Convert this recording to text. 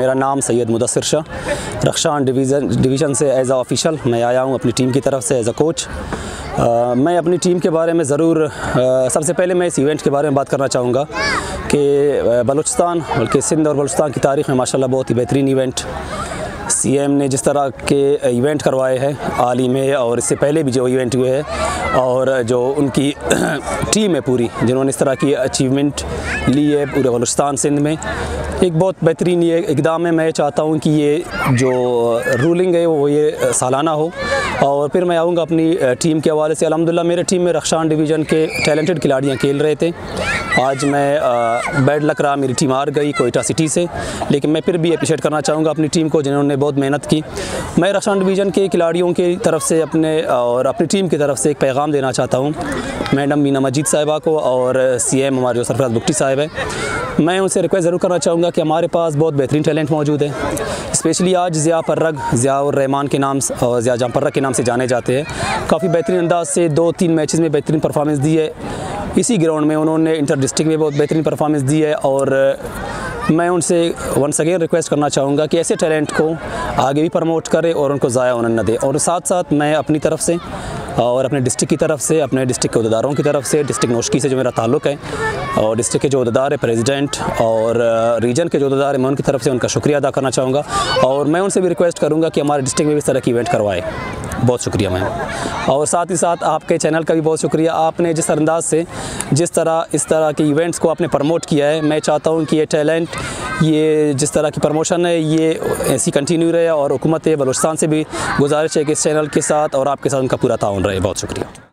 मेरा नाम सैयद मुदस्सिर शाह, रख्शान डिवीज़न से एज़ ऑफिशियल मैं आया हूँ अपनी टीम की तरफ से एज़ अ कोच। मैं अपनी टीम के बारे में ज़रूर सबसे पहले मैं इस इवेंट के बारे में बात करना चाहूँगा कि बलूचिस्तान बल्कि सिंध और बलूचिस्तान की तारीख़ में माशाल्लाह बहुत ही बेहतरीन इवेंट सीएम ने जिस तरह के इवेंट करवाए हैं हाल ही में और इससे पहले भी जो इवेंट हुए हैं और जो उनकी टीम है पूरी जिन्होंने इस तरह की अचीवमेंट ली है पूरे बलूचिस्तान सिंध में, एक बहुत बेहतरीन ये इक़दाम है। मैं चाहता हूँ कि ये जो रूलिंग है वो ये सालाना हो। और फिर मैं आऊँगा अपनी टीम के हवाले से। अल्हम्दुलिल्लाह मेरे टीम में रख्शान डिवीज़न के टैलेंटेड खिलाड़ियाँ खेल रहे थे। आज मैं बैड लक रहा, मेरी टीम हार गई कोयटा सिटी से, लेकिन मैं फिर भी अप्रिशिएट करना चाहूँगा अपनी टीम को जिन्होंने बहुत मेहनत की। मैं रख्शान डिवीज़न के खिलाड़ियों की तरफ से अपनी टीम की तरफ से एक पैगाम देना चाहता हूँ मैडम मीना मजीद साहिबा को और सीएम हमारे जो सरफराज बुगटी साहिब है। मैं उनसे रिक्वेस्ट ज़रूर करना चाहूँगा कि हमारे पास बहुत बेहतरीन टैलेंट मौजूद है। स्पेशली आज ज़िया-उर-रहमान के नाम और ज़िया जहाँ के नाम से जाने जाते हैं। काफ़ी बेहतरीन अंदाज से 2-3 मैचेस में बेहतरीन परफॉर्मेंस दी है। इसी ग्राउंड में उन्होंने इंटर डिस्ट्रिक्ट में बहुत बेहतरीन परफॉर्मेंस दी है और मैं उनसे वंस अगेन रिक्वेस्ट करना चाहूँगा कि ऐसे टैलेंट को आगे भी प्रमोट करें और उनको ज़ाया होने न दें। और साथ साथ मैं अपनी तरफ से और अपने डिस्ट्रिक्ट की तरफ से, अपने डिस्ट्रिक्ट के अहदेदारों की तरफ से, डिस्ट्रिक्ट नौशकी से जो मेरा ताल्लुक़ है और डिस्ट्रिक्ट के जो अहदेदार है, प्रेसिडेंट और रीजन के जो अहदेदार है, मैं उनकी तरफ से उनका शुक्रिया अदा करना चाहूँगा। और मैं उनसे भी रिक्वेस्ट करूँगा कि हमारे डिस्ट्रिक्ट में भी इस तरह की इवेंट करवाए। बहुत शुक्रिया मैम। और साथ ही साथ आपके चैनल का भी बहुत शुक्रिया, आपने जिस अंदाज से इस तरह के इवेंट्स को आपने प्रमोट किया है। मैं चाहता हूँ कि ये टैलेंट, ये जिस तरह की प्रमोशन है ये ऐसी कंटिन्यू रहे और हुकूमत बलूचिस्तान से भी गुजारिश है कि इस चैनल के साथ और आपके साथ उनका पूरा ताउन रहे। बहुत शुक्रिया।